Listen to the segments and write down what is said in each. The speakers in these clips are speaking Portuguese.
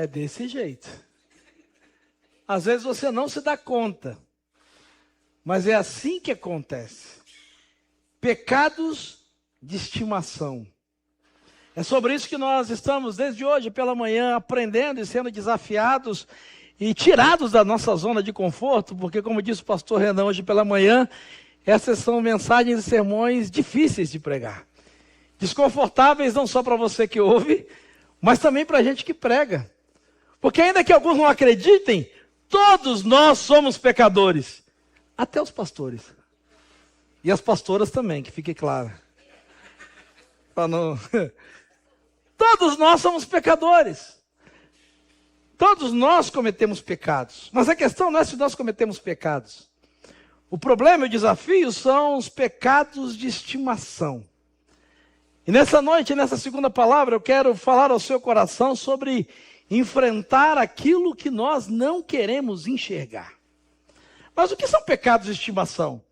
É desse jeito. Às vezes você não se dá conta, mas é assim que acontece. Pecados de estimação. É sobre isso que nós estamos desde hoje pela manhã aprendendo e sendo desafiados e tirados da nossa zona de conforto, porque como disse o pastor Renan hoje pela manhã, essas são mensagens e sermões difíceis de pregar. Desconfortáveis não só para você que ouve, mas também para a gente que prega. Porque ainda que alguns não acreditem, todos nós somos pecadores. Até os pastores. E as pastoras também, que fique claro. Não... Todos nós somos pecadores. Todos nós cometemos pecados. Mas a questão não é se nós cometemos pecados. O problema e o desafio são os pecados de estimação. E nessa noite, nessa segunda palavra, eu quero falar ao seu coração sobre enfrentar aquilo que nós não queremos enxergar. Mas o que são pecados de estimação?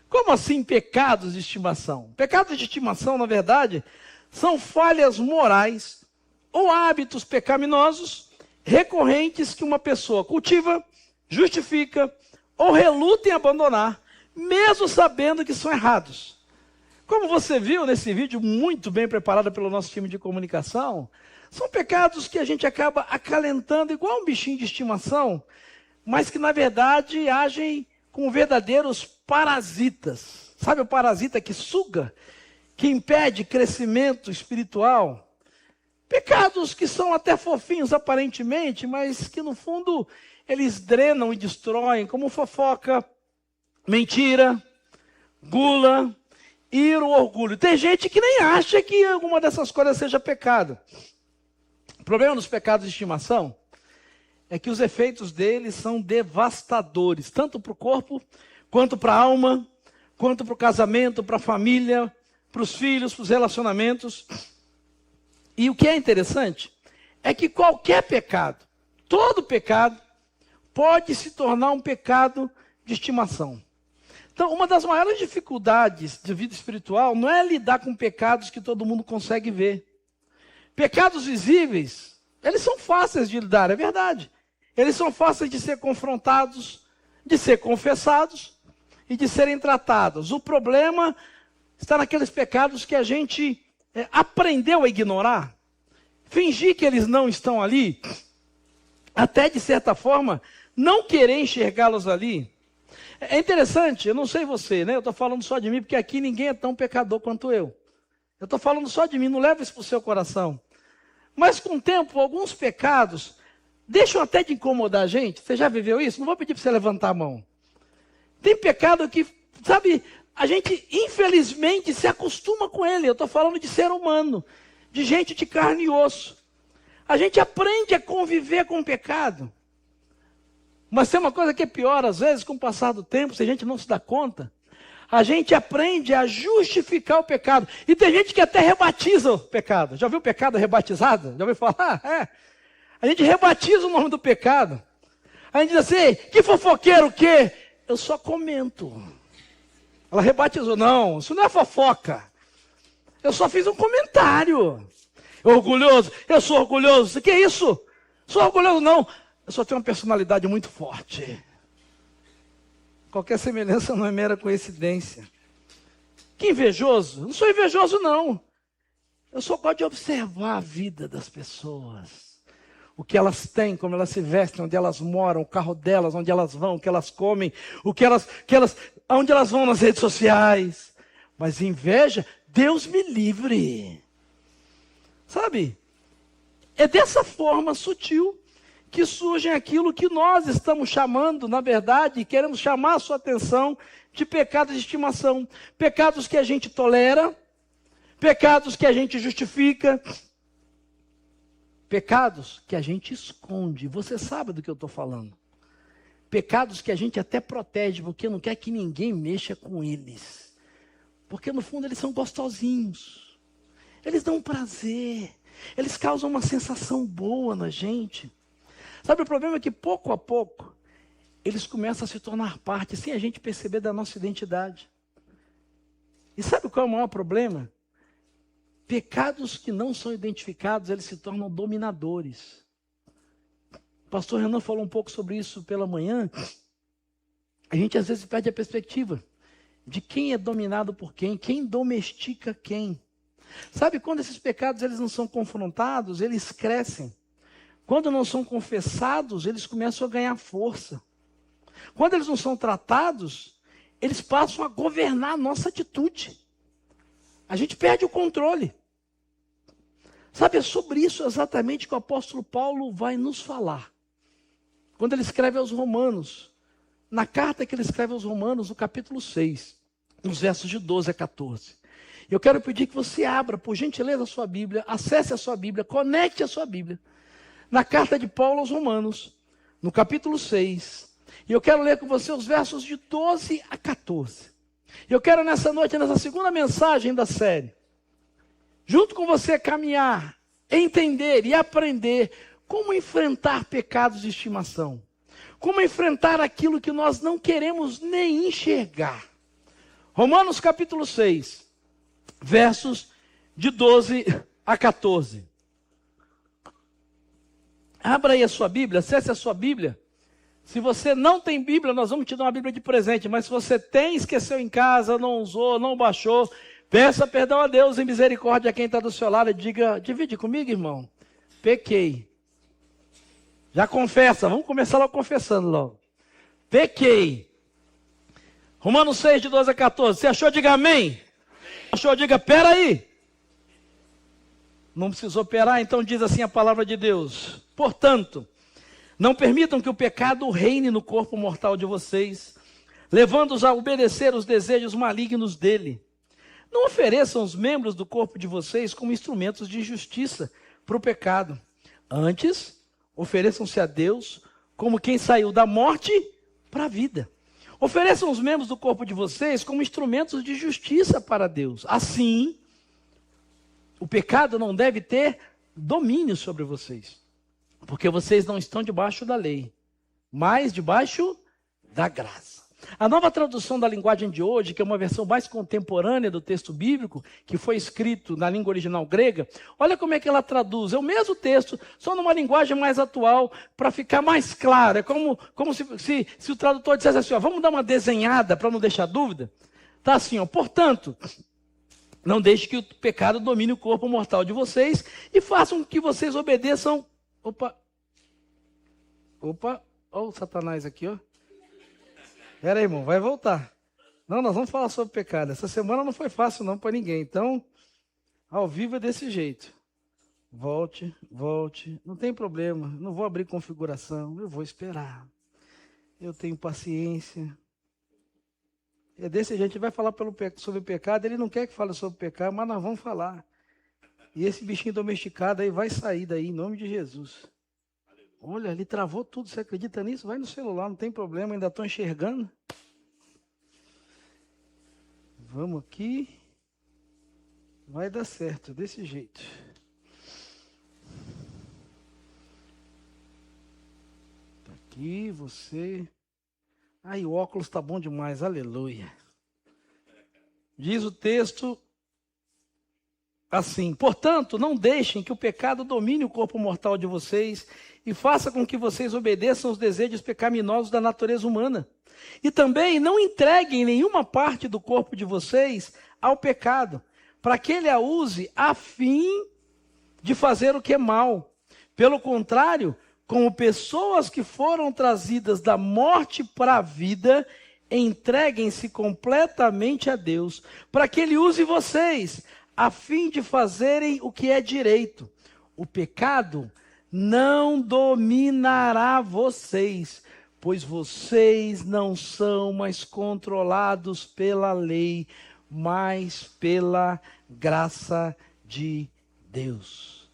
Como assim pecados de estimação? Pecados de estimação, na verdade, são falhas morais ou hábitos pecaminosos recorrentes que uma pessoa cultiva, justifica ou reluta em abandonar, mesmo sabendo que são errados. Como você viu nesse vídeo muito bem preparado pelo nosso time de comunicação, são pecados que a gente acaba acalentando igual um bichinho de estimação, mas que na verdade agem como verdadeiros parasitas. Sabe o parasita que suga, que impede crescimento espiritual? Pecados que são até fofinhos aparentemente, mas que no fundo eles drenam e destroem, como fofoca, mentira, gula, ira, orgulho. Tem gente que nem acha que alguma dessas coisas seja pecado. O problema dos pecados de estimação é que os efeitos deles são devastadores, tanto para o corpo, quanto para a alma, quanto para o casamento, para a família, para os filhos, para os relacionamentos. E o que é interessante é que qualquer pecado, todo pecado, pode se tornar um pecado de estimação. Então, uma das maiores dificuldades de vida espiritual não é lidar com pecados que todo mundo consegue ver. Pecados visíveis, eles são fáceis de lidar, é verdade. Eles são fáceis de ser confrontados, de ser confessados e de serem tratados. O problema está naqueles pecados que a gente aprendeu a ignorar, fingir que eles não estão ali, até de certa forma não querer enxergá-los ali. É interessante, eu não sei você, né? Eu estou falando só de mim, porque aqui ninguém é tão pecador quanto eu. Eu estou falando só de mim, não leva isso para o seu coração. Mas com o tempo, alguns pecados deixam até de incomodar a gente. Você já viveu isso? Não vou pedir para você levantar a mão. Tem pecado que, sabe, a gente infelizmente se acostuma com ele. Eu estou falando de ser humano, de gente de carne e osso. A gente aprende a conviver com o pecado. Mas tem uma coisa que é pior, às vezes, com o passar do tempo, se a gente não se dá conta, a gente aprende a justificar o pecado. E tem gente que até rebatiza o pecado. Já viu o pecado rebatizado? Já ouviu falar? A gente rebatiza o nome do pecado. A gente diz assim, que fofoqueiro o quê? Eu só comento. Ela rebatizou. Não, isso não é fofoca. Eu só fiz um comentário. Orgulhoso, eu sou orgulhoso. O que é isso? Sou orgulhoso não. Eu só tenho uma personalidade muito forte. Qualquer semelhança não é mera coincidência. Que invejoso? Eu não sou invejoso, não. Eu só gosto de observar a vida das pessoas. O que elas têm, como elas se vestem, onde elas moram, o carro delas, onde elas vão, o que elas comem, onde elas vão nas redes sociais. Mas inveja, Deus me livre. Sabe? É dessa forma sutil que surge aquilo que nós estamos chamando, na verdade, queremos chamar a sua atenção de pecados de estimação. Pecados que a gente tolera, pecados que a gente justifica, pecados que a gente esconde. Você sabe do que eu estou falando. Pecados que a gente até protege, porque não quer que ninguém mexa com eles. Porque no fundo eles são gostosinhos. Eles dão prazer. Eles causam uma sensação boa na gente. Sabe, o problema é que pouco a pouco, eles começam a se tornar parte, sem a gente perceber, da nossa identidade. E sabe qual é o maior problema? Pecados que não são identificados, eles se tornam dominadores. O pastor Renan falou um pouco sobre isso pela manhã. A gente às vezes perde a perspectiva de quem é dominado por quem domestica quem. Sabe, quando esses pecados eles não são confrontados, eles crescem. Quando não são confessados, eles começam a ganhar força. Quando eles não são tratados, eles passam a governar a nossa atitude. A gente perde o controle. Sabe, é sobre isso exatamente que o apóstolo Paulo vai nos falar. Quando ele escreve aos Romanos, na carta que ele escreve aos Romanos, no capítulo 6, nos versos de 12 a 14. Eu quero pedir que você abra, por gentileza, a sua Bíblia, acesse a sua Bíblia, conecte a sua Bíblia, na carta de Paulo aos Romanos, no capítulo 6. E eu quero ler com você os versos de 12 a 14. Eu quero nessa noite, nessa segunda mensagem da série, junto com você caminhar, entender e aprender como enfrentar pecados de estimação. Como enfrentar aquilo que nós não queremos nem enxergar. Romanos capítulo 6, versos de 12 a 14. Abra aí a sua Bíblia, acesse a sua Bíblia. Se você não tem Bíblia, nós vamos te dar uma Bíblia de presente. Mas se você tem, esqueceu em casa, não usou, não baixou, peça perdão a Deus em misericórdia a quem está do seu lado e diga, divide comigo, irmão. Pequei. Já confessa, vamos começar logo confessando logo. Pequei. Romanos 6, de 12 a 14. Você achou? Diga amém. Achou? Diga, peraí. Não precisou perar, então diz assim a palavra de Deus. Portanto, não permitam que o pecado reine no corpo mortal de vocês, levando-os a obedecer os desejos malignos dele. Não ofereçam os membros do corpo de vocês como instrumentos de injustiça para o pecado. Antes, ofereçam-se a Deus como quem saiu da morte para a vida. Ofereçam os membros do corpo de vocês como instrumentos de justiça para Deus. Assim, o pecado não deve ter domínio sobre vocês. Porque vocês não estão debaixo da lei, mas debaixo da graça. A nova tradução da linguagem de hoje, que é uma versão mais contemporânea do texto bíblico, que foi escrito na língua original grega, olha como é que ela traduz. É o mesmo texto, só numa linguagem mais atual, para ficar mais claro. É como se o tradutor dissesse assim, ó, vamos dar uma desenhada para não deixar dúvida. Está assim, ó, portanto, não deixe que o pecado domine o corpo mortal de vocês e façam que vocês obedeçam. Opa, olha o Satanás aqui, ó. Pera aí, irmão, vai voltar. Não, nós vamos falar sobre pecado. Essa semana não foi fácil não para ninguém. Então, ao vivo é desse jeito. Volte. Não tem problema. Não vou abrir configuração. Eu vou esperar. Eu tenho paciência. É desse jeito. A gente vai falar sobre pecado. Ele não quer que fale sobre pecado, mas nós vamos falar. E esse bichinho domesticado aí vai sair daí, em nome de Jesus. Olha, ele travou tudo, você acredita nisso? Vai no celular, não tem problema, ainda estou enxergando. Vamos aqui. Vai dar certo, desse jeito. Tá aqui, você. Ai, o óculos está bom demais, aleluia. Diz o texto assim, portanto, não deixem que o pecado domine o corpo mortal de vocês e faça com que vocês obedeçam aos desejos pecaminosos da natureza humana. E também não entreguem nenhuma parte do corpo de vocês ao pecado, para que ele a use a fim de fazer o que é mal. Pelo contrário, como pessoas que foram trazidas da morte para a vida, entreguem-se completamente a Deus, para que ele use vocês a fim de fazerem o que é direito. O pecado não dominará vocês, pois vocês não são mais controlados pela lei, mas pela graça de Deus.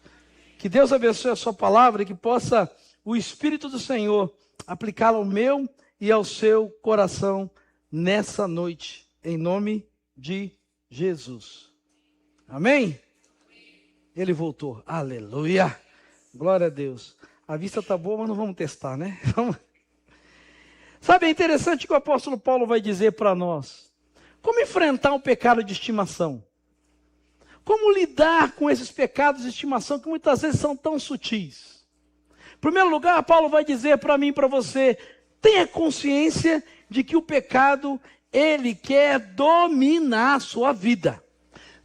Que Deus abençoe a sua palavra e que possa o Espírito do Senhor aplicá-la ao meu e ao seu coração nessa noite, em nome de Jesus. Amém? Ele voltou. Aleluia. Glória a Deus. A vista está boa, mas não vamos testar, né? Sabe, é interessante que o apóstolo Paulo vai dizer para nós. Como enfrentar o pecado de estimação? Como lidar com esses pecados de estimação que muitas vezes são tão sutis? primeiro lugar, Paulo vai dizer para mim e para você, tenha consciência de que o pecado, ele quer dominar a sua vida.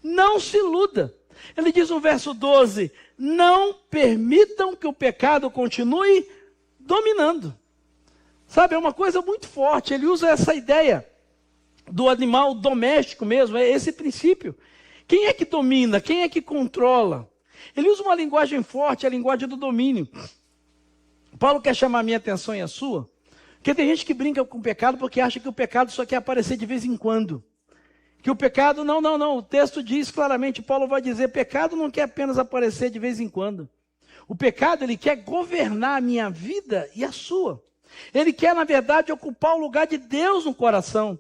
Não se iluda. Ele diz no verso 12, não permitam que o pecado continue dominando. Sabe, é uma coisa muito forte, ele usa essa ideia do animal doméstico mesmo, é esse princípio. Quem é que domina? Quem é que controla? Ele usa uma linguagem forte, a linguagem do domínio. Paulo quer chamar a minha atenção e a sua, porque tem gente que brinca com o pecado porque acha que o pecado só quer aparecer de vez em quando. Que o pecado, não, o texto diz claramente, Paulo vai dizer, pecado não quer apenas aparecer de vez em quando. O pecado, ele quer governar a minha vida e a sua. Ele quer, na verdade, ocupar o lugar de Deus no coração.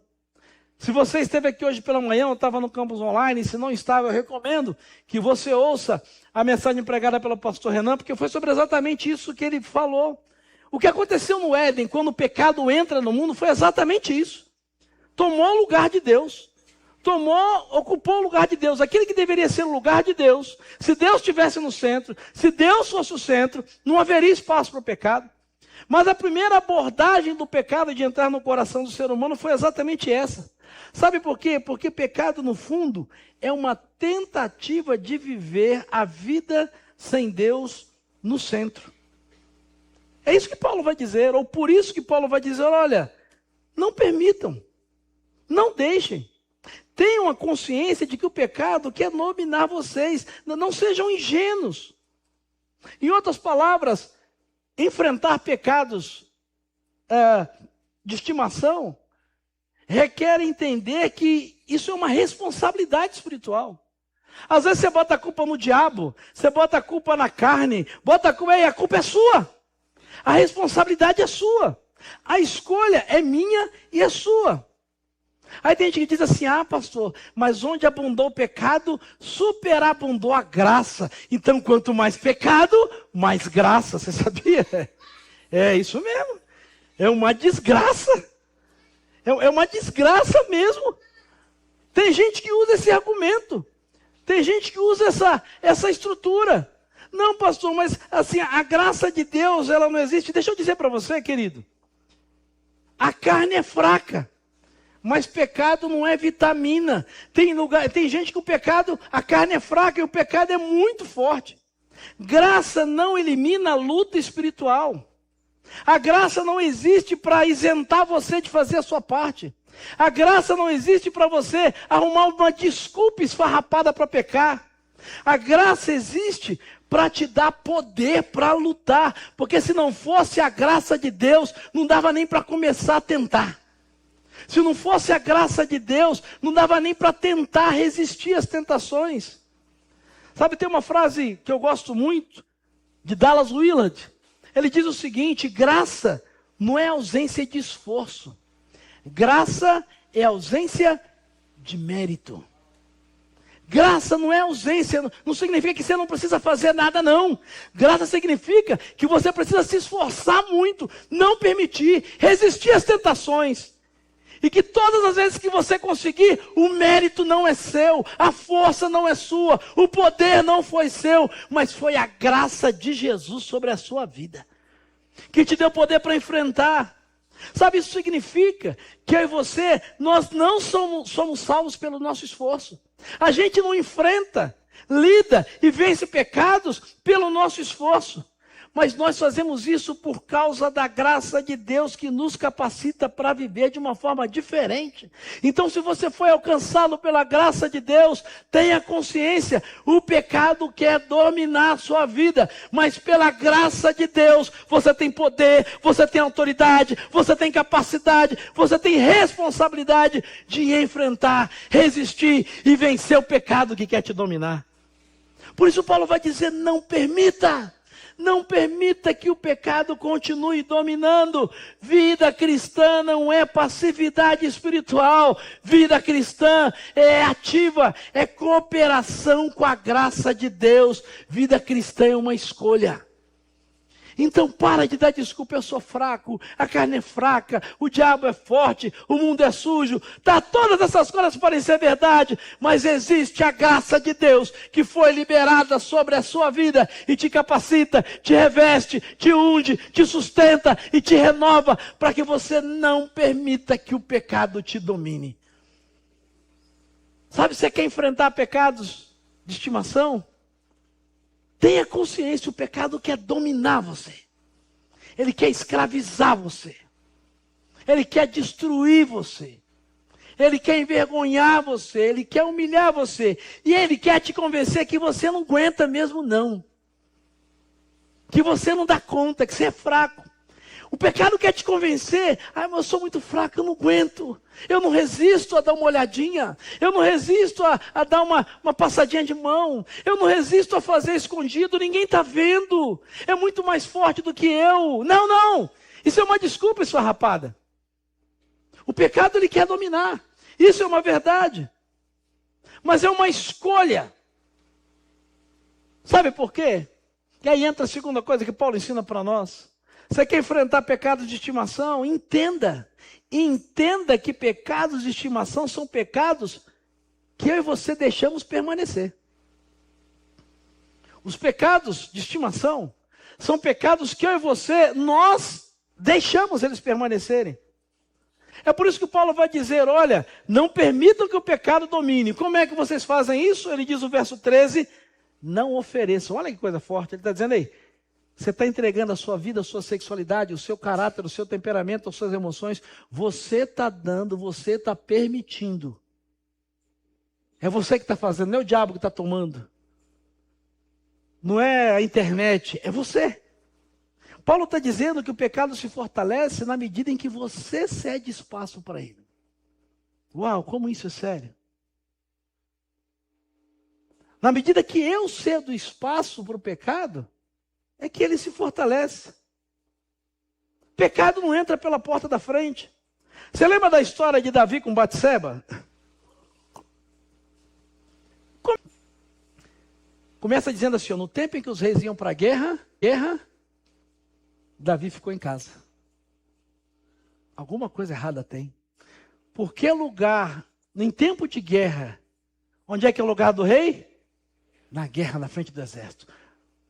Se você esteve aqui hoje pela manhã, eu estava no campus online, se não estava, eu recomendo que você ouça a mensagem pregada pelo pastor Renan, porque foi sobre exatamente isso que ele falou. O que aconteceu no Éden, quando o pecado entra no mundo, foi exatamente isso. Tomou o lugar de Deus. Ocupou o lugar de Deus, aquele que deveria ser o lugar de Deus. Se Deus estivesse no centro, se Deus fosse o centro, não haveria espaço para o pecado. Mas a primeira abordagem do pecado de entrar no coração do ser humano foi exatamente essa. Sabe por quê? Porque pecado, no fundo, é uma tentativa de viver a vida sem Deus no centro. É isso que Paulo vai dizer, ou por isso que Paulo vai dizer, olha, não permitam, não deixem. Tenham a consciência de que o pecado quer dominar vocês. Não sejam ingênuos. Em outras palavras, enfrentar pecados de estimação requer entender que isso é uma responsabilidade espiritual. Às vezes você bota a culpa no diabo, você bota a culpa na carne, a culpa é sua. A responsabilidade é sua. A escolha é minha e é sua. Aí tem gente que diz assim, pastor, mas onde abundou o pecado, superabundou a graça. Então, quanto mais pecado, mais graça. Você sabia? É isso mesmo. É uma desgraça. É uma desgraça mesmo. Tem gente que usa esse argumento. Tem gente que usa essa estrutura. Não, pastor, mas assim, a graça de Deus, ela não existe. Deixa eu dizer para você, querido. A carne é fraca. Mas pecado não é vitamina. Tem gente que a carne é fraca e o pecado é muito forte. Graça não elimina a luta espiritual. A graça não existe para isentar você de fazer a sua parte. A graça não existe para você arrumar uma desculpa esfarrapada para pecar. A graça existe para te dar poder para lutar. Porque se não fosse a graça de Deus, não dava nem para começar a tentar. Se não fosse a graça de Deus, não dava nem para tentar resistir às tentações. Sabe, tem uma frase que eu gosto muito, de Dallas Willard. Ele diz o seguinte, graça não é ausência de esforço. Graça é ausência de mérito. Graça não é ausência, não significa que você não precisa fazer nada, não. Graça significa que você precisa se esforçar muito, não permitir, resistir às tentações. E que todas as vezes que você conseguir, o mérito não é seu, a força não é sua, o poder não foi seu, mas foi a graça de Jesus sobre a sua vida, que te deu poder para enfrentar. Sabe, isso significa que eu e você, nós não somos salvos pelo nosso esforço. A gente não enfrenta, lida e vence pecados pelo nosso esforço. Mas nós fazemos isso por causa da graça de Deus que nos capacita para viver de uma forma diferente. Então, se você foi alcançado pela graça de Deus, tenha consciência, o pecado quer dominar a sua vida, mas pela graça de Deus, você tem poder, você tem autoridade, você tem capacidade, você tem responsabilidade de enfrentar, resistir e vencer o pecado que quer te dominar. Por isso Paulo vai dizer, não permita que o pecado continue dominando. Vida cristã não é passividade espiritual. Vida cristã é ativa, é cooperação com a graça de Deus. Vida cristã é uma escolha. Então para de dar desculpa, eu sou fraco, a carne é fraca, o diabo é forte, o mundo é sujo. Tá, todas essas coisas podem ser verdade, mas existe a graça de Deus que foi liberada sobre a sua vida e te capacita, te reveste, te unge, te sustenta e te renova para que você não permita que o pecado te domine. Sabe, você quer enfrentar pecados de estimação? Tenha consciência, o pecado quer dominar você. Ele quer escravizar você. Ele quer destruir você. Ele quer envergonhar você. Ele quer humilhar você. E ele quer te convencer que você não aguenta mesmo não. Que você não dá conta, que você é fraco. O pecado quer te convencer. Mas eu sou muito fraco, eu não aguento. Eu não resisto a dar uma olhadinha. Eu não resisto a dar uma passadinha de mão. Eu não resisto a fazer escondido. Ninguém está vendo. É muito mais forte do que eu. Não, não. Isso é uma desculpa, sua rapada. O pecado ele quer dominar. Isso é uma verdade. Mas é uma escolha. Sabe por quê? E aí entra a segunda coisa que Paulo ensina para nós. Você quer enfrentar pecados de estimação? Entenda. Entenda que pecados de estimação são pecados que eu e você deixamos permanecer. Os pecados de estimação são pecados que eu e você, nós deixamos eles permanecerem. É por isso que Paulo vai dizer, olha, não permitam que o pecado domine. Como é que vocês fazem isso? Ele diz no verso 13, não ofereçam. Olha que coisa forte, ele está dizendo aí. Você está entregando a sua vida, a sua sexualidade, o seu caráter, o seu temperamento, as suas emoções. Você está dando, você está permitindo. É você que está fazendo, não é o diabo que está tomando. Não é a internet, é você. Paulo está dizendo que o pecado se fortalece na medida em que você cede espaço para ele. Uau, como isso é sério. Na medida que eu cedo espaço para o pecado, é que ele se fortalece. Pecado não entra pela porta da frente. Você lembra da história de Davi com Batseba? Começa dizendo assim, no tempo em que os reis iam para a guerra, Davi ficou em casa. Alguma coisa errada tem. Porque lugar, em tempo de guerra, onde é que é o lugar do rei? Na guerra, na frente do exército.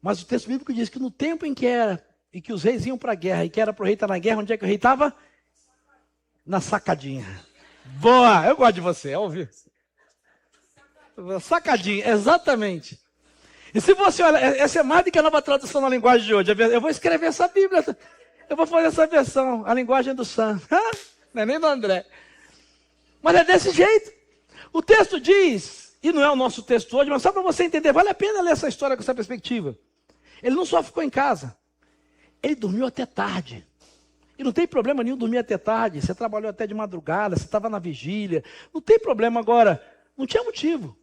Mas o texto bíblico diz que no tempo em que os reis iam para a guerra, e que era para o rei estar na guerra, onde é que o rei estava? Na sacadinha. Boa, eu gosto de você, ouviu? Sacadinha, exatamente. E se você olha, essa é mais do que a nova tradução na linguagem de hoje. Eu vou escrever essa Bíblia, eu vou fazer essa versão, a linguagem do Sam. Não é nem do André. Mas é desse jeito. O texto diz, e não é o nosso texto hoje, mas só para você entender, vale a pena ler essa história com essa perspectiva. Ele não só ficou em casa, ele dormiu até tarde. E não tem problema nenhum dormir até tarde, você trabalhou até de madrugada, você estava na vigília, não tem problema agora, não tinha motivo.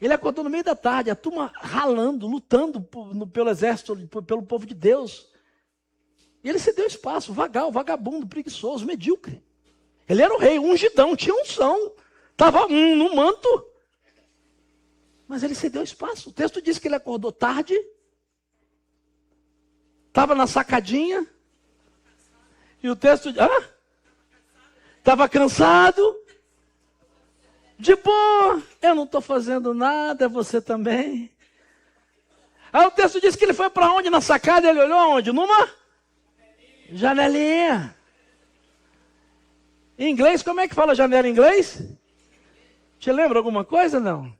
Ele acordou no meio da tarde, a turma ralando, lutando pelo exército, pelo povo de Deus. E ele se deu espaço, vagabundo, preguiçoso, medíocre. Ele era o rei, ungidão, tinha unção, estava no manto. Mas ele se deu espaço. O texto diz que ele acordou tarde, estava na sacadinha, e o texto diz, estava cansado, de boa, eu não estou fazendo nada, você também. Aí o texto diz que ele foi para onde? Na sacada, ele olhou aonde? Numa janelinha. Em inglês, como é que fala janela em inglês? Te lembra alguma coisa, não?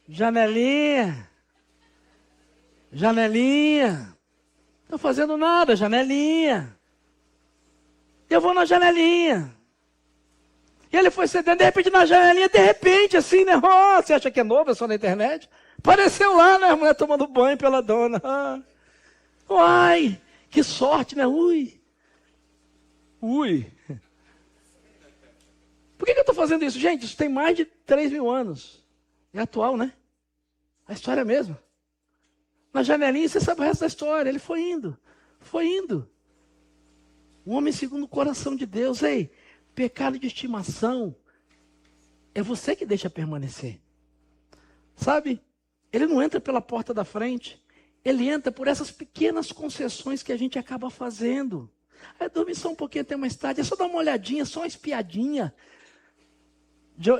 Janelinha. Janelinha. Não estou fazendo nada, janelinha. Eu vou na janelinha. E ele foi cedendo, de repente na janelinha, de repente assim, né? Oh, você acha que é novo, é só na internet? Apareceu lá, né? A mulher tomando banho pela dona. Uai, que sorte, né? Ui. Por que eu estou fazendo isso? Gente, isso tem mais de 3.000 anos. É atual, né? A história é mesmo. Na janelinha, você sabe o resto da história. Ele foi indo. Um homem segundo o coração de Deus. Ei, pecado de estimação é você que deixa permanecer. Sabe? Ele não entra pela porta da frente. ele entra por essas pequenas concessões que a gente acaba fazendo. Aí dormir só um pouquinho até mais tarde, é só dar uma olhadinha, só uma espiadinha.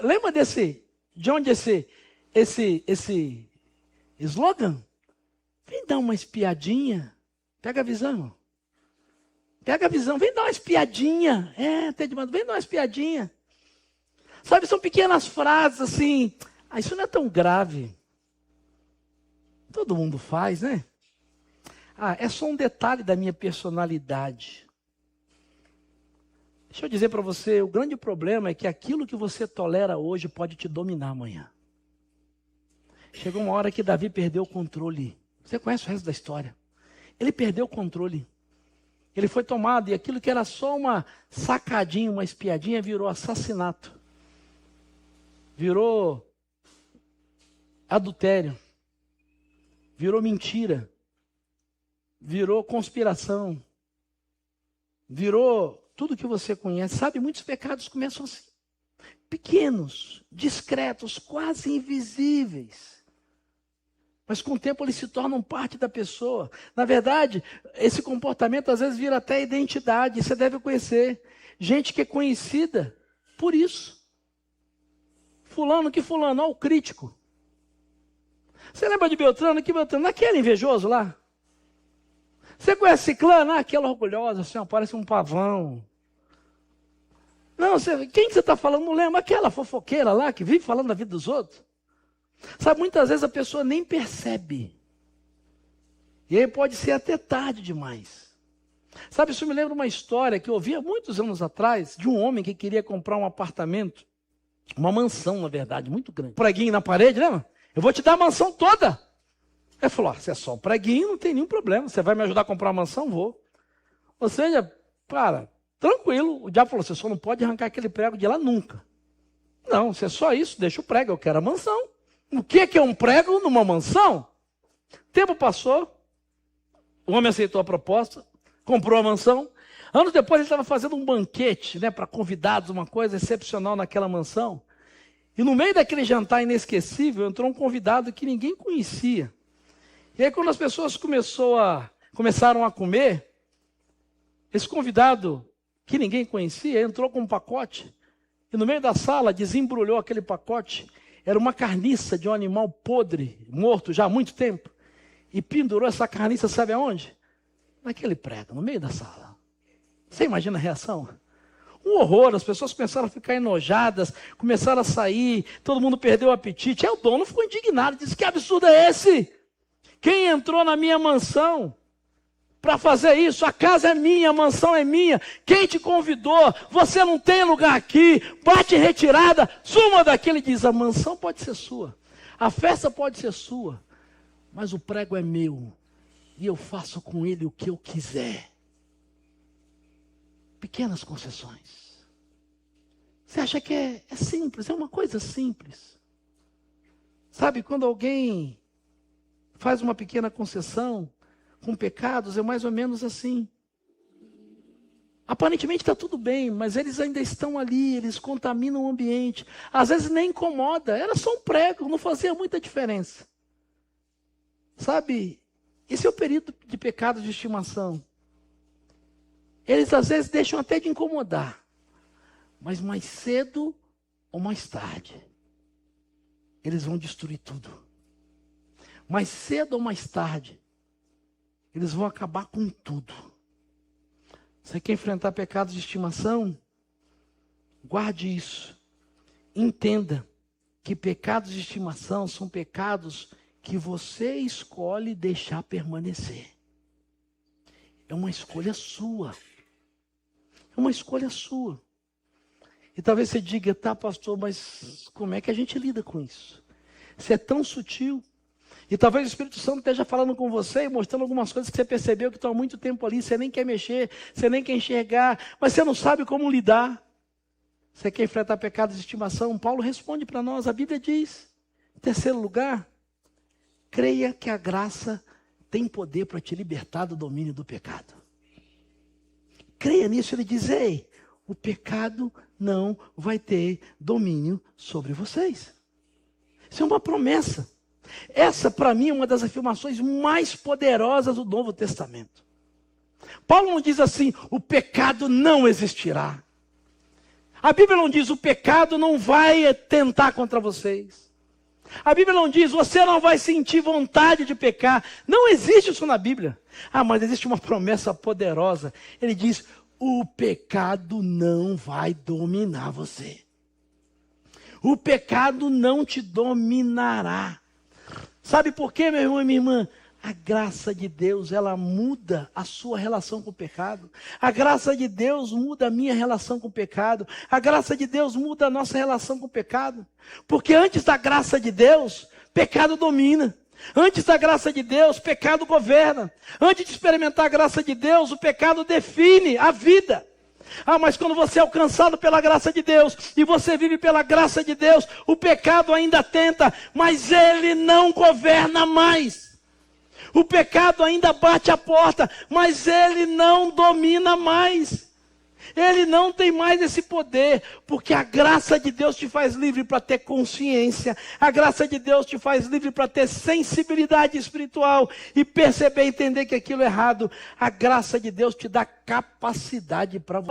Lembra de onde esse slogan? Vem dar uma espiadinha. Pega a visão. Pega a visão, vem dar uma espiadinha. Vem dar uma espiadinha. Sabe, são pequenas frases assim. Isso não é tão grave. Todo mundo faz, né? É só um detalhe da minha personalidade. Deixa eu dizer para você, o grande problema é que aquilo que você tolera hoje pode te dominar amanhã. Chegou uma hora que Davi perdeu o controle. Você conhece o resto da história. Ele perdeu o controle. Ele foi tomado e aquilo que era só uma sacadinha, uma espiadinha, virou assassinato. Virou adultério. Virou mentira. Virou conspiração. Virou tudo que você conhece. Sabe, muitos pecados começam assim. Pequenos, discretos, quase invisíveis. Mas com o tempo eles se tornam parte da pessoa. Na verdade, esse comportamento às vezes vira até identidade. Você deve conhecer gente que é conhecida por isso. Fulano, ó, o crítico. Você lembra de Beltrano? Que Beltrano? Aquele invejoso lá. Você conhece Ciclano? Aquela orgulhosa, assim, ó, parece um pavão. Não, quem que você está falando? Não lembro. Aquela fofoqueira lá que vive falando da vida dos outros. Sabe, muitas vezes a pessoa nem percebe. E aí pode ser até tarde demais. Sabe, isso me lembra uma história que eu ouvi há muitos anos atrás, de um homem que queria comprar um apartamento, uma mansão, na verdade, muito grande. Preguinho na parede, lembra? Eu vou te dar a mansão toda. Ele falou, se é só um preguinho, não tem nenhum problema. Você vai me ajudar a comprar uma mansão? Vou. Ou seja, tranquilo. O diabo falou, você só não pode arrancar aquele prego de lá nunca. Não, se é só isso, deixa o prego, eu quero a mansão. O que é um prego numa mansão? Tempo passou, o homem aceitou a proposta, comprou a mansão. Anos depois ele estava fazendo um banquete, para convidados, uma coisa excepcional naquela mansão. E no meio daquele jantar inesquecível, entrou um convidado que ninguém conhecia. E aí quando as pessoas começaram a comer, esse convidado, que ninguém conhecia, entrou com um pacote. E no meio da sala, desembrulhou aquele pacote. Era uma carniça de um animal podre, morto já há muito tempo. E pendurou essa carniça, sabe aonde? Naquele prego, no meio da sala. Você imagina a reação? Um horror, as pessoas começaram a ficar enojadas, começaram a sair, todo mundo perdeu o apetite. Aí o dono ficou indignado, disse, que absurdo é esse? Quem entrou na minha mansão para fazer isso? A casa é minha, a mansão é minha. Quem te convidou? Você não tem lugar aqui. Bate retirada, suma daqui. Ele diz, a mansão pode ser sua, a festa pode ser sua, mas o prego é meu e eu faço com ele o que eu quiser. Pequenas concessões. Você acha que é simples? É uma coisa simples. Sabe, quando alguém faz uma pequena concessão com pecados, é mais ou menos assim. Aparentemente está tudo bem, mas eles ainda estão ali, eles contaminam o ambiente. Às vezes nem incomoda, era só um prego, não fazia muita diferença. Sabe, esse é o período de pecados de estimação. Eles às vezes deixam até de incomodar, mas mais cedo ou mais tarde, eles vão destruir tudo. Mais cedo ou mais tarde, eles vão acabar com tudo. Você quer enfrentar pecados de estimação? Guarde isso. Entenda que pecados de estimação são pecados que você escolhe deixar permanecer. É uma escolha sua. É uma escolha sua. E talvez você diga, tá, pastor, mas como é que a gente lida com isso? Isso é tão sutil. E talvez o Espírito Santo esteja falando com você e mostrando algumas coisas que você percebeu que estão há muito tempo ali, você nem quer mexer, você nem quer enxergar, mas você não sabe como lidar. Você quer enfrentar pecados de estimação? Paulo responde para nós, a Bíblia diz, em terceiro lugar, creia que a graça tem poder para te libertar do domínio do pecado. Creia nisso, ele diz, ei, o pecado não vai ter domínio sobre vocês. Isso é uma promessa. Essa, para mim, é uma das afirmações mais poderosas do Novo Testamento. Paulo não diz assim, o pecado não existirá. A Bíblia não diz, o pecado não vai tentar contra vocês. A Bíblia não diz, você não vai sentir vontade de pecar. Não existe isso na Bíblia. Mas existe uma promessa poderosa. Ele diz, o pecado não vai dominar você. O pecado não te dominará. Sabe por quê, meu irmão e minha irmã? A graça de Deus, ela muda a sua relação com o pecado. A graça de Deus muda a minha relação com o pecado. A graça de Deus muda a nossa relação com o pecado. Porque antes da graça de Deus, pecado domina. Antes da graça de Deus, pecado governa. Antes de experimentar a graça de Deus, o pecado define a vida. Mas quando você é alcançado pela graça de Deus, e você vive pela graça de Deus, o pecado ainda tenta, mas ele não governa mais. O pecado ainda bate a porta, mas ele não domina mais. Ele não tem mais esse poder, porque a graça de Deus te faz livre para ter consciência. A graça de Deus te faz livre para ter sensibilidade espiritual e perceber e entender que aquilo é errado. A graça de Deus te dá capacidade para...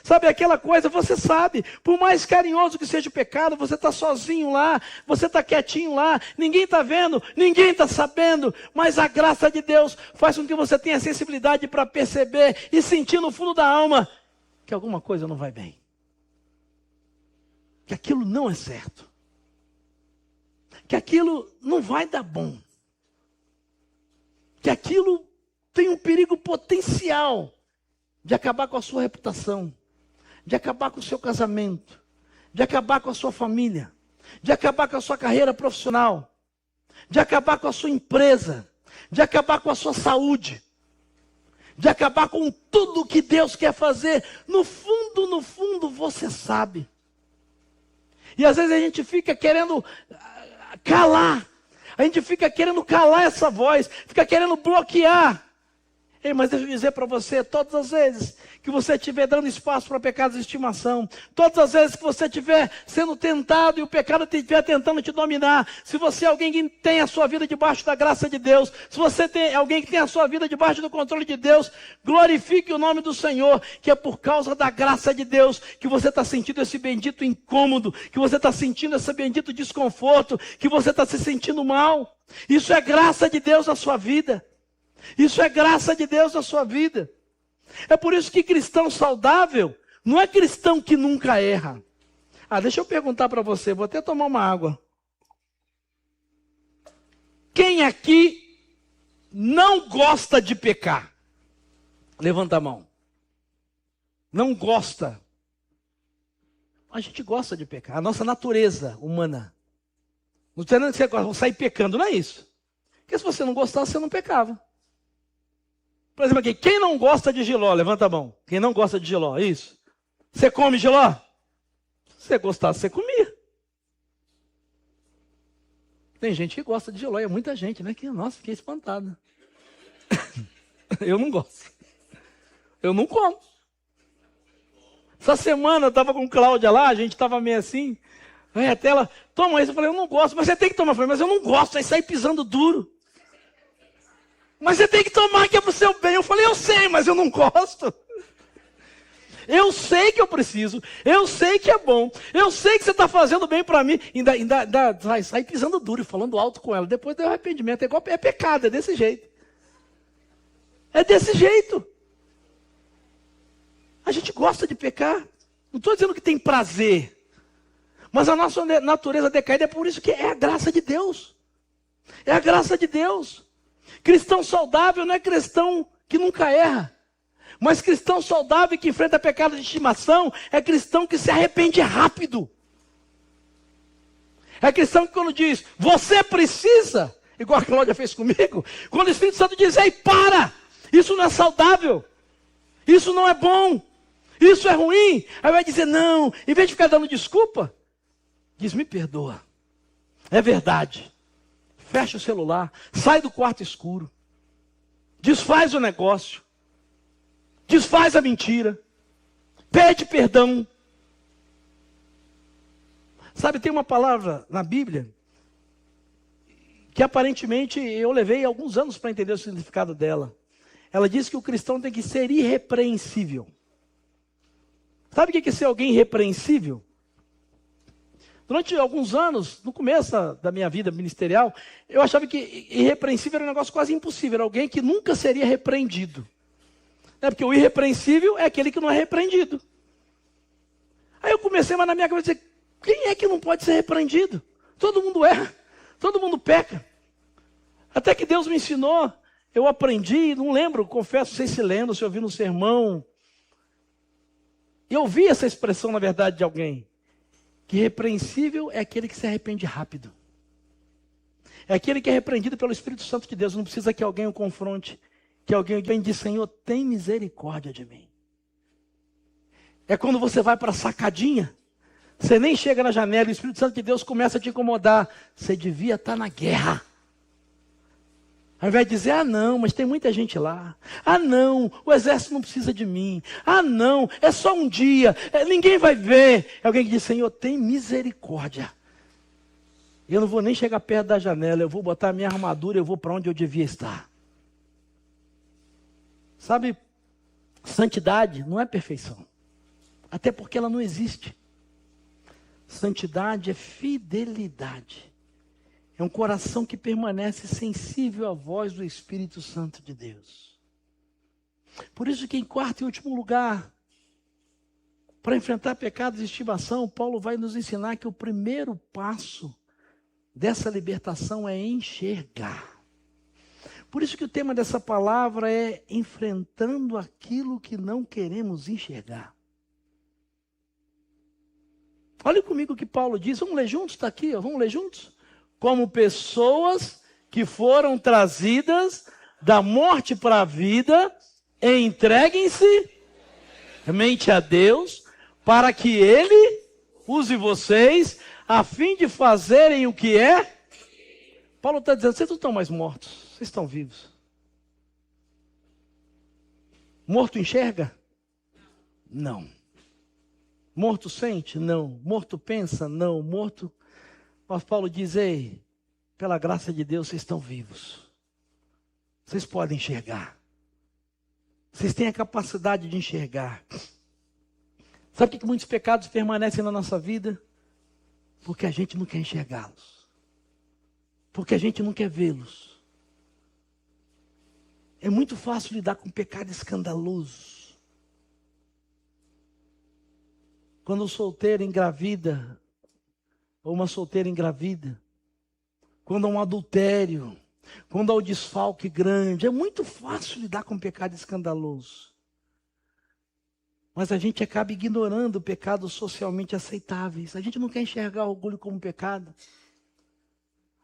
Sabe aquela coisa, você sabe, por mais carinhoso que seja o pecado, você está sozinho lá, você está quietinho lá, ninguém está vendo, ninguém está sabendo, mas a graça de Deus faz com que você tenha sensibilidade para perceber e sentir no fundo da alma que alguma coisa não vai bem. Que aquilo não é certo. Que aquilo não vai dar bom. Que aquilo tem um perigo potencial de acabar com a sua reputação, de acabar com o seu casamento, de acabar com a sua família, de acabar com a sua carreira profissional, de acabar com a sua empresa, de acabar com a sua saúde, de acabar com tudo que Deus quer fazer. No fundo, você sabe. E às vezes a gente fica querendo calar. A gente fica querendo calar essa voz. Fica querendo bloquear. Ei, mas deixa eu dizer para você, todas as vezes que você estiver dando espaço para pecados de estimação, todas as vezes que você estiver sendo tentado e o pecado estiver tentando te dominar, se você é alguém que tem a sua vida debaixo da graça de Deus, se você é alguém que tem a sua vida debaixo do controle de Deus, glorifique o nome do Senhor, que é por causa da graça de Deus que você está sentindo esse bendito incômodo, que você está sentindo esse bendito desconforto, que você está se sentindo mal. Isso é graça de Deus na sua vida. Isso é graça de Deus na sua vida. É por isso que cristão saudável não é cristão que nunca erra. Deixa eu perguntar para você, vou até tomar uma água. Quem aqui não gosta de pecar? Levanta a mão. Não gosta. A gente gosta de pecar, a nossa natureza humana. Não tem nada que você gosta, vou sair pecando, não é isso. Porque se você não gostasse, você não pecava. Por exemplo aqui, quem não gosta de jiló? Levanta a mão. Quem não gosta de jiló, isso. Você come jiló? Se você gostasse, você comia. Tem gente que gosta de jiló, é muita gente, né? Nossa, fiquei espantado. Eu não gosto. Eu não como. Essa semana eu estava com Cláudia lá, a gente estava meio assim. Aí até ela, toma isso. Eu falei, eu não gosto, mas você tem que tomar. Eu falei, mas eu não gosto, aí sai pisando duro. Mas você tem que tomar, que é para o seu bem. Eu falei, eu sei, mas eu não gosto. Eu sei que eu preciso, eu sei que é bom, eu sei que você está fazendo bem para mim. Ainda sai pisando duro e falando alto com ela. Depois deu arrependimento, é pecado, é desse jeito. É desse jeito. A gente gosta de pecar. Não estou dizendo que tem prazer. Mas a nossa natureza decaída é por isso que é a graça de Deus. É a graça de Deus. Cristão saudável não é cristão que nunca erra. Mas cristão saudável que enfrenta pecado de estimação é cristão que se arrepende rápido. É cristão que quando diz, você precisa, igual a Cláudia fez comigo, quando o Espírito Santo diz, ei, para, isso não é saudável, isso não é bom, isso é ruim, aí vai dizer, não, em vez de ficar dando desculpa, diz, me perdoa, é verdade. Fecha o celular, sai do quarto escuro, desfaz o negócio, desfaz a mentira, pede perdão. Sabe, tem uma palavra na Bíblia que aparentemente eu levei alguns anos para entender o significado dela. Ela diz que o cristão tem que ser irrepreensível. Sabe o que é ser alguém irrepreensível? Durante alguns anos, no começo da minha vida ministerial, eu achava que irrepreensível era um negócio quase impossível. Era alguém que nunca seria repreendido. Porque o irrepreensível é aquele que não é repreendido. Aí eu comecei, mas na minha cabeça, dizer, quem é que não pode ser repreendido? Todo mundo erra, todo mundo peca. Até que Deus me ensinou, eu aprendi, não lembro, confesso, não sei se lembro, se ouvi no sermão. Eu ouvi essa expressão, na verdade, de alguém. Que repreensível é aquele que se arrepende rápido. É aquele que é repreendido pelo Espírito Santo de Deus. Não precisa que alguém o confronte. Que alguém diz, Senhor, tem misericórdia de mim. É quando você vai para a sacadinha. Você nem chega na janela e o Espírito Santo de Deus começa a te incomodar. Você devia estar na guerra. Ao invés de dizer, não, mas tem muita gente lá. Não, o exército não precisa de mim. Não, é só um dia, ninguém vai ver. É alguém que diz, Senhor, tem misericórdia. Eu não vou nem chegar perto da janela, eu vou botar a minha armadura, eu vou para onde eu devia estar. Sabe, santidade não é perfeição. Até porque ela não existe. Santidade é fidelidade. É um coração que permanece sensível à voz do Espírito Santo de Deus. Por isso que em quarto e último lugar, para enfrentar pecados de estimação, Paulo vai nos ensinar que o primeiro passo dessa libertação é enxergar. Por isso que o tema dessa palavra é enfrentando aquilo que não queremos enxergar. Olha comigo o que Paulo diz, vamos ler juntos, está aqui, vamos ler juntos? Como pessoas que foram trazidas da morte para a vida, entreguem-se mente a Deus, para que Ele use vocês, a fim de fazerem o que é. Paulo está dizendo, vocês não estão mais mortos, vocês estão vivos. Morto enxerga? Não. Morto sente? Não. Morto pensa? Não. Morto... Mas Paulo diz, ei, pela graça de Deus vocês estão vivos. Vocês podem enxergar. Vocês têm a capacidade de enxergar. Sabe por que muitos pecados permanecem na nossa vida? Porque a gente não quer enxergá-los. Porque a gente não quer vê-los. É muito fácil lidar com pecado escandaloso. Quando um solteiro engravida, ou uma solteira engravida, quando há um adultério, quando há um desfalque grande, é muito fácil lidar com pecado escandaloso. Mas a gente acaba ignorando pecados socialmente aceitáveis. A gente não quer enxergar orgulho como pecado.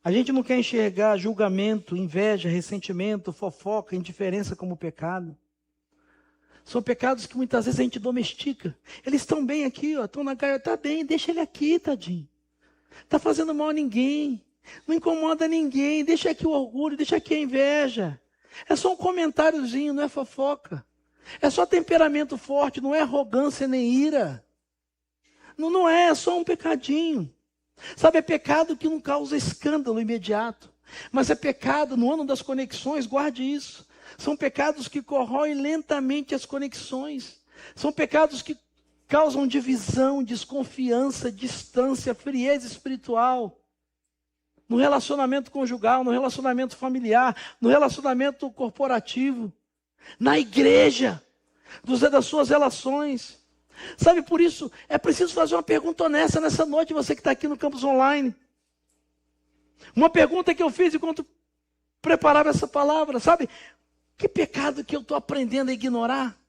A gente não quer enxergar julgamento, inveja, ressentimento, fofoca, indiferença como pecado. São pecados que muitas vezes a gente domestica. Eles estão bem aqui, estão na gaia, está bem, deixa ele aqui, tadinho. Está fazendo mal a ninguém, não incomoda ninguém, deixa aqui o orgulho, deixa aqui a inveja. É só um comentáriozinho, não é fofoca. É só temperamento forte, não é arrogância nem ira. Não é só um pecadinho. Sabe, é pecado que não causa escândalo imediato. Mas é pecado, no ano das conexões, guarde isso. São pecados que corroem lentamente as conexões. São pecados que causam divisão, desconfiança, distância, frieza espiritual. No relacionamento conjugal, no relacionamento familiar, no relacionamento corporativo, na igreja, das suas relações. Sabe, por isso, é preciso fazer uma pergunta honesta nessa noite, você que está aqui no campus online. Uma pergunta que eu fiz enquanto preparava essa palavra, sabe? Que pecado que eu estou aprendendo a ignorar?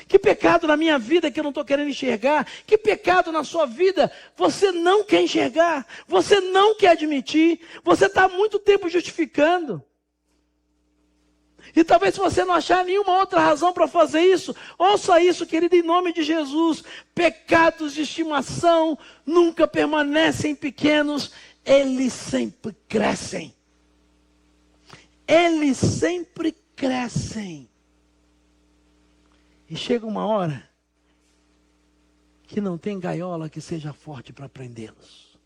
Que pecado na minha vida que eu não estou querendo enxergar? Que pecado na sua vida você não quer enxergar? Você não quer admitir? Você está há muito tempo justificando. E talvez se você não achar nenhuma outra razão para fazer isso, ouça isso, querido, em nome de Jesus. Pecados de estimação nunca permanecem pequenos, eles sempre crescem. Eles sempre crescem. E chega uma hora que não tem gaiola que seja forte para prendê-los.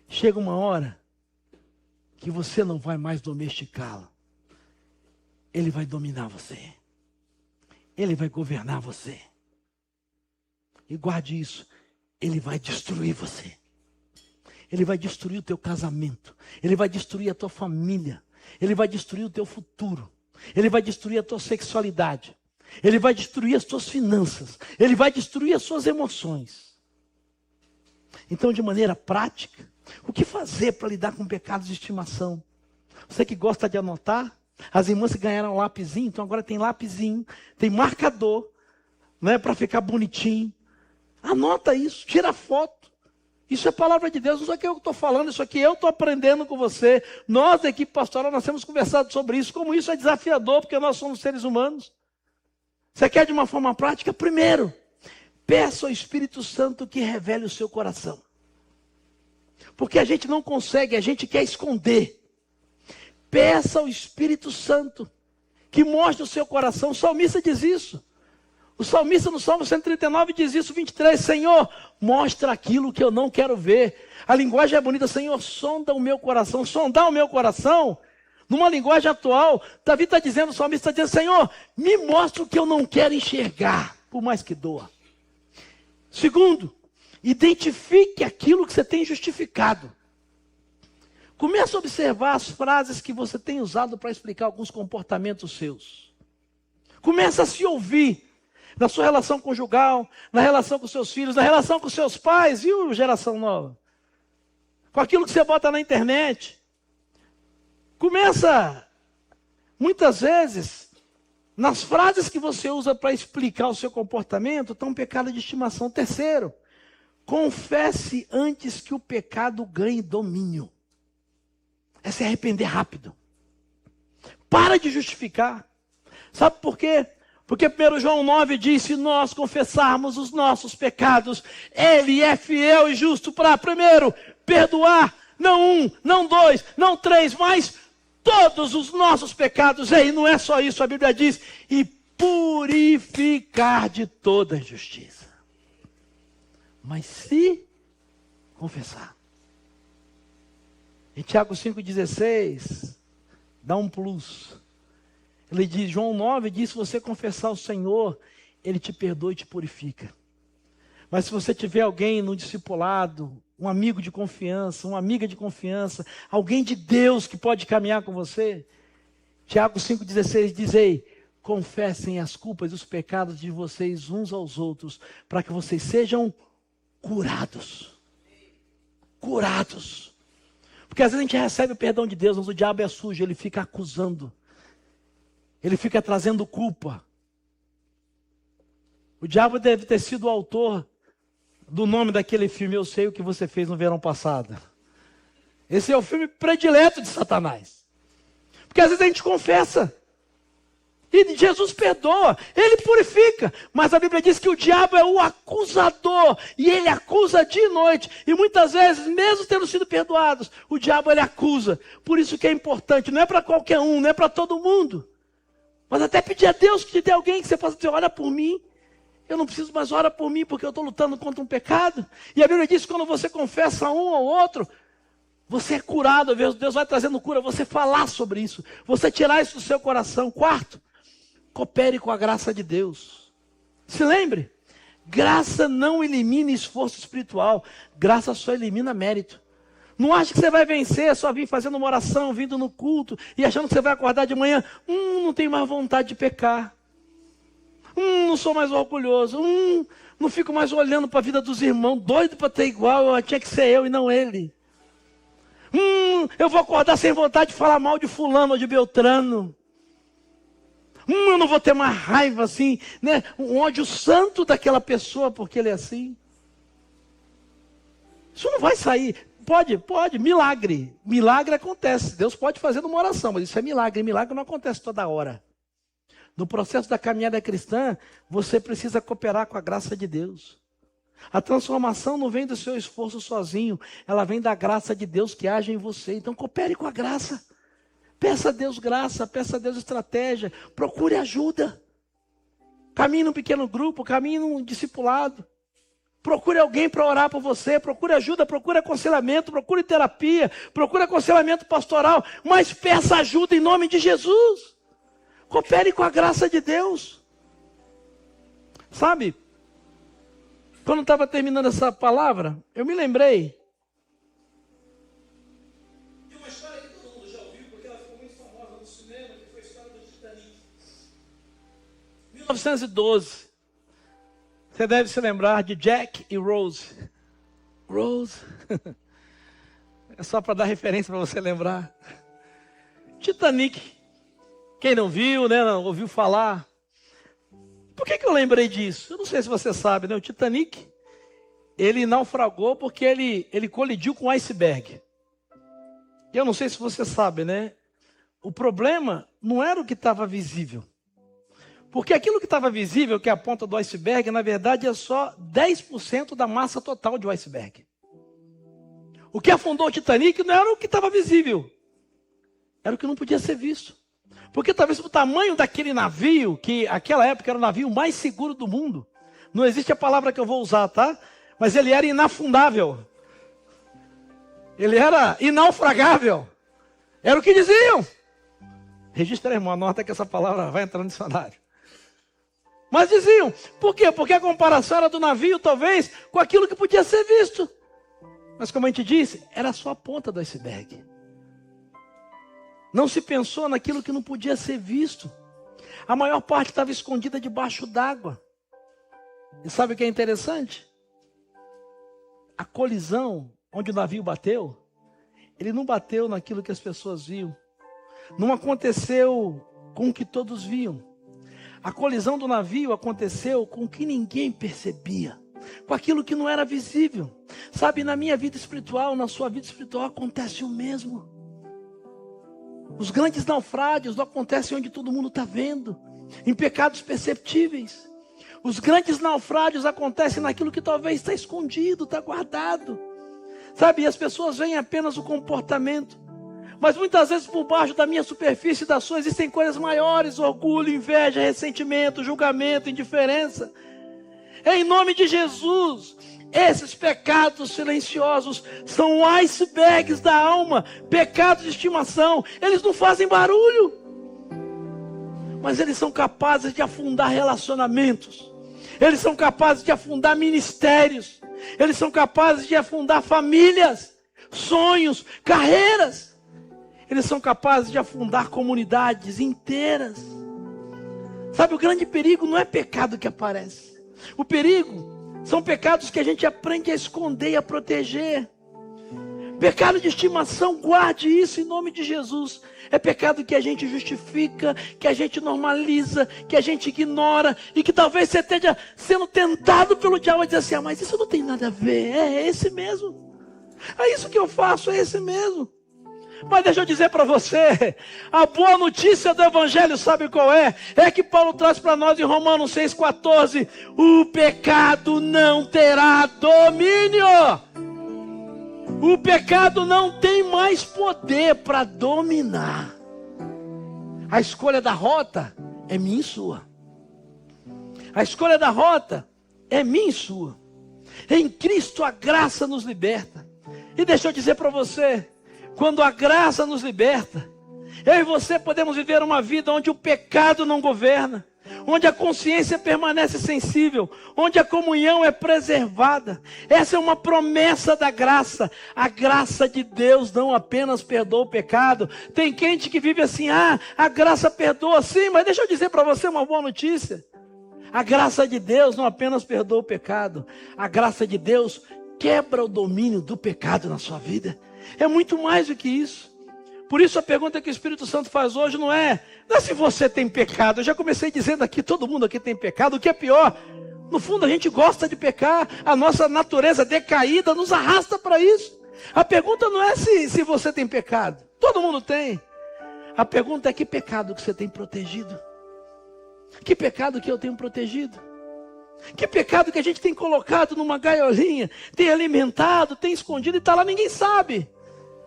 Chega uma hora que você não vai mais domesticá-lo. Ele vai dominar você. Ele vai governar você. E guarde isso, ele vai destruir você. Ele vai destruir o teu casamento. Ele vai destruir a tua família. Ele vai destruir o teu futuro. Ele vai destruir a tua sexualidade. Ele vai destruir as tuas finanças. Ele vai destruir as suas emoções. Então, de maneira prática, o que fazer para lidar com pecados de estimação? Você que gosta de anotar, as irmãs que ganharam um lapisinho, então agora tem lapisinho, tem marcador, né, para ficar bonitinho. Anota isso, tira foto. Isso é palavra de Deus, não sou eu que estou falando, isso aqui eu estou aprendendo com você. Nós da equipe pastoral, nós temos conversado sobre isso, como isso é desafiador, porque nós somos seres humanos. Você quer de uma forma prática? Primeiro, peça ao Espírito Santo que revele o seu coração. Porque a gente não consegue, a gente quer esconder. Peça ao Espírito Santo que mostre o seu coração. O salmista diz isso. O salmista no Salmo 139 diz isso, 23, Senhor, mostra aquilo que eu não quero ver. A linguagem é bonita, Senhor, sonda o meu coração. Sondar o meu coração, numa linguagem atual, Davi está dizendo, o salmista está dizendo, Senhor, me mostra o que eu não quero enxergar, por mais que doa. Segundo, identifique aquilo que você tem justificado. Comece a observar as frases que você tem usado para explicar alguns comportamentos seus. Comece a se ouvir. Na sua relação conjugal, na relação com seus filhos, na relação com seus pais, viu, geração nova? Com aquilo que você bota na internet. Começa, muitas vezes, nas frases que você usa para explicar o seu comportamento, está um pecado de estimação. Terceiro, confesse antes que o pecado ganhe domínio. É se arrepender rápido. Para de justificar. Sabe por quê? Porque 1 João 9 diz, se nós confessarmos os nossos pecados, Ele é fiel e justo para, primeiro, perdoar, não um, não dois, não três, mas todos os nossos pecados. E não é só isso, a Bíblia diz, e purificar de toda injustiça. Mas se confessar. Em Tiago 5,16, dá um plus. Ele diz, João 9 diz, se você confessar o Senhor, Ele te perdoa e te purifica. Mas se você tiver alguém no discipulado, um amigo de confiança, uma amiga de confiança, alguém de Deus que pode caminhar com você, Tiago 5,16 diz, ei, confessem as culpas e os pecados de vocês uns aos outros, para que vocês sejam curados. Curados. Porque às vezes a gente recebe o perdão de Deus, mas o diabo é sujo, ele fica acusando. Ele fica trazendo culpa. O diabo deve ter sido o autor do nome daquele filme, Eu Sei O Que Você Fez no Verão Passado. Esse é o filme predileto de Satanás. Porque às vezes a gente confessa. E Jesus perdoa, Ele purifica. Mas a Bíblia diz que o diabo é o acusador. E ele acusa de noite. E muitas vezes, mesmo tendo sido perdoados, o diabo ele acusa. Por isso que é importante, não é para qualquer um, não é para todo mundo. Mas até pedir a Deus que te dê alguém que você possa dizer, olha por mim. Eu não preciso mais orar por mim, porque eu estou lutando contra um pecado. E a Bíblia diz que quando você confessa um ao outro, você é curado. Deus vai trazendo cura. Você falar sobre isso. Você tirar isso do seu coração. Quarto, coopere com a graça de Deus. Se lembre, graça não elimina esforço espiritual. Graça só elimina mérito. Não acha que você vai vencer, só vir fazendo uma oração, vindo no culto, e achando que você vai acordar de manhã, não tenho mais vontade de pecar. Não sou mais orgulhoso. Não fico mais olhando para a vida dos irmãos, doido para ter igual, tinha que ser eu e não ele. Eu vou acordar sem vontade de falar mal de fulano ou de Beltrano. Eu não vou ter mais raiva assim, né? Um ódio santo daquela pessoa porque ele é assim. Isso não vai sair. Pode, milagre. Milagre acontece. Deus pode fazer numa oração, mas isso é milagre. Milagre não acontece toda hora. No processo da caminhada cristã, você precisa cooperar com a graça de Deus. A transformação não vem do seu esforço sozinho, ela vem da graça de Deus que age em você. Então coopere com a graça. Peça a Deus graça, peça a Deus estratégia, procure ajuda. Caminhe num pequeno grupo, caminhe num discipulado. Procure alguém para orar por você, procure ajuda, procure aconselhamento, procure terapia, procure aconselhamento pastoral, mas peça ajuda em nome de Jesus. Coopere com a graça de Deus. Sabe, quando eu estava terminando essa palavra, eu me lembrei de uma história que todo mundo já ouviu, porque ela ficou muito famosa no cinema, que foi a história do Titanic. 1912. Você deve se lembrar de Jack e Rose. Rose. É só para dar referência para você lembrar. Titanic. Quem não viu, né? Não ouviu falar. Por que eu lembrei disso? Eu não sei se você sabe, né? O Titanic, ele naufragou porque ele colidiu com um iceberg. Eu não sei se você sabe, né? O problema não era o que estava visível. Porque aquilo que estava visível, que é a ponta do iceberg, na verdade é só 10% da massa total de um iceberg. O que afundou o Titanic não era o que estava visível. Era o que não podia ser visto. Porque talvez o tamanho daquele navio, que naquela época era o navio mais seguro do mundo. Não existe a palavra que eu vou usar, tá? Mas ele era inafundável. Ele era inaufragável. Era o que diziam. Registra, irmão, anota que essa palavra vai entrar no dicionário. Mas diziam, por quê? Porque a comparação era do navio, talvez, com aquilo que podia ser visto. Mas como a gente disse, era só a ponta do iceberg. Não se pensou naquilo que não podia ser visto. A maior parte estava escondida debaixo d'água. E sabe o que é interessante? A colisão onde o navio bateu, ele não bateu naquilo que as pessoas viam. Não aconteceu com o que todos viam. A colisão do navio aconteceu com o que ninguém percebia, com aquilo que não era visível. Sabe, na minha vida espiritual, na sua vida espiritual, acontece o mesmo. Os grandes naufrágios não acontecem onde todo mundo está vendo, em pecados perceptíveis. Os grandes naufrágios acontecem naquilo que talvez está escondido, está guardado. Sabe, e as pessoas veem apenas o comportamento. Mas muitas vezes por baixo da minha superfície da sua existem coisas maiores: orgulho, inveja, ressentimento, julgamento, indiferença. Em nome de Jesus, esses pecados silenciosos são icebergs da alma, pecados de estimação. Eles não fazem barulho, mas eles são capazes de afundar relacionamentos. Eles são capazes de afundar ministérios. Eles são capazes de afundar famílias, sonhos, carreiras. Eles são capazes de afundar comunidades inteiras. Sabe, o grande perigo não é pecado que aparece. O perigo são pecados que a gente aprende a esconder e a proteger. Pecado de estimação, guarde isso em nome de Jesus. É pecado que a gente justifica, que a gente normaliza, que a gente ignora, e que talvez você esteja sendo tentado pelo diabo a dizer assim: mas isso não tem nada a ver, é esse mesmo. É isso que eu faço, é esse mesmo. Mas deixa eu dizer para você, a boa notícia do Evangelho, sabe qual é? É que Paulo traz para nós em Romanos 6,14: o pecado não terá domínio. O pecado não tem mais poder para dominar. A escolha da rota é minha e sua. A escolha da rota é minha e sua. Em Cristo a graça nos liberta. E deixa eu dizer para você, quando a graça nos liberta, eu e você podemos viver uma vida onde o pecado não governa, onde a consciência permanece sensível, onde a comunhão é preservada. Essa é uma promessa da graça. A graça de Deus não apenas perdoa o pecado. Tem gente que vive assim: a graça perdoa, sim, mas deixa eu dizer para você uma boa notícia. A graça de Deus não apenas perdoa o pecado, a graça de Deus quebra o domínio do pecado na sua vida. É muito mais do que isso. Por isso a pergunta que o Espírito Santo faz hoje não é se você tem pecado. Eu já comecei dizendo aqui, todo mundo aqui tem pecado. O que é pior, no fundo a gente gosta de pecar. A nossa natureza decaída nos arrasta para isso. A pergunta não é se você tem pecado. Todo mundo tem. A pergunta é: que pecado que você tem protegido? Que pecado que eu tenho protegido? Que pecado que a gente tem colocado numa gaiolinha, tem alimentado, tem escondido e está lá, ninguém sabe.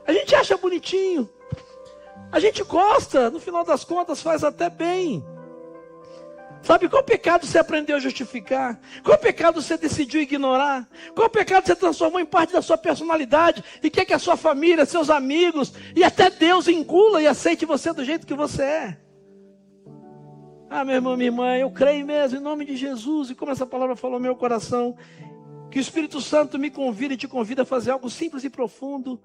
A gente acha bonitinho, a gente gosta, no final das contas faz até bem. Sabe qual pecado você aprendeu a justificar? Qual pecado você decidiu ignorar? Qual pecado você transformou em parte da sua personalidade e quer que a sua família, seus amigos e até Deus engula e aceite você do jeito que você é? Ah, meu irmão, minha irmã, eu creio mesmo em nome de Jesus, e como essa palavra falou no meu coração, que o Espírito Santo me convida e te convida a fazer algo simples e profundo,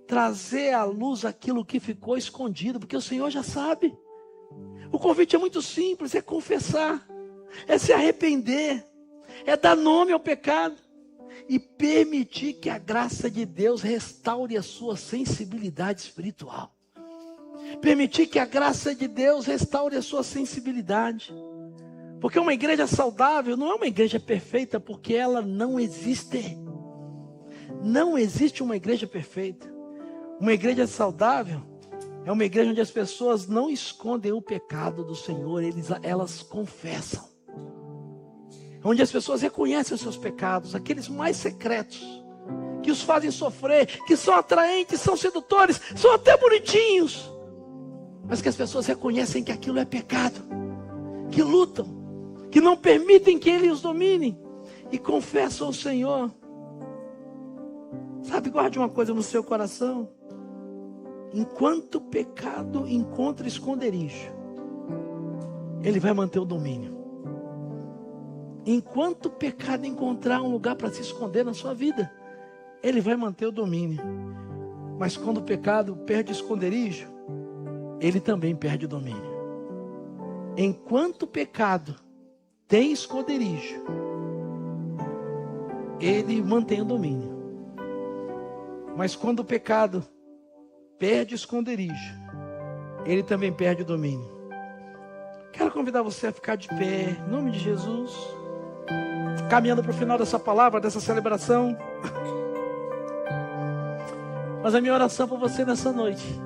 trazer à luz aquilo que ficou escondido, porque o Senhor já sabe. O convite é muito simples, é confessar, é se arrepender, é dar nome ao pecado e permitir que a graça de Deus restaure a sua sensibilidade espiritual. Permitir que a graça de Deus restaure a sua sensibilidade. Porque uma igreja saudável não é uma igreja perfeita, porque ela não existe. Não existe uma igreja perfeita. Uma igreja saudável é uma igreja onde as pessoas não escondem o pecado do Senhor, elas confessam. Onde as pessoas reconhecem os seus pecados, aqueles mais secretos, que os fazem sofrer, que são atraentes, são sedutores, são até bonitinhos. Mas que as pessoas reconhecem que aquilo é pecado, que lutam, que não permitem que Ele os domine, e confessam ao Senhor. Sabe, guarde uma coisa no seu coração. Enquanto o pecado encontra esconderijo, ele vai manter o domínio. Enquanto o pecado encontrar um lugar para se esconder na sua vida, ele vai manter o domínio. Mas quando o pecado perde esconderijo, ele também perde o domínio. Enquanto o pecado tem esconderijo, ele mantém o domínio. Mas quando o pecado perde o esconderijo, ele também perde o domínio. Quero convidar você a ficar de pé, em nome de Jesus, caminhando para o final dessa palavra, dessa celebração. Mas a minha oração para você nessa noite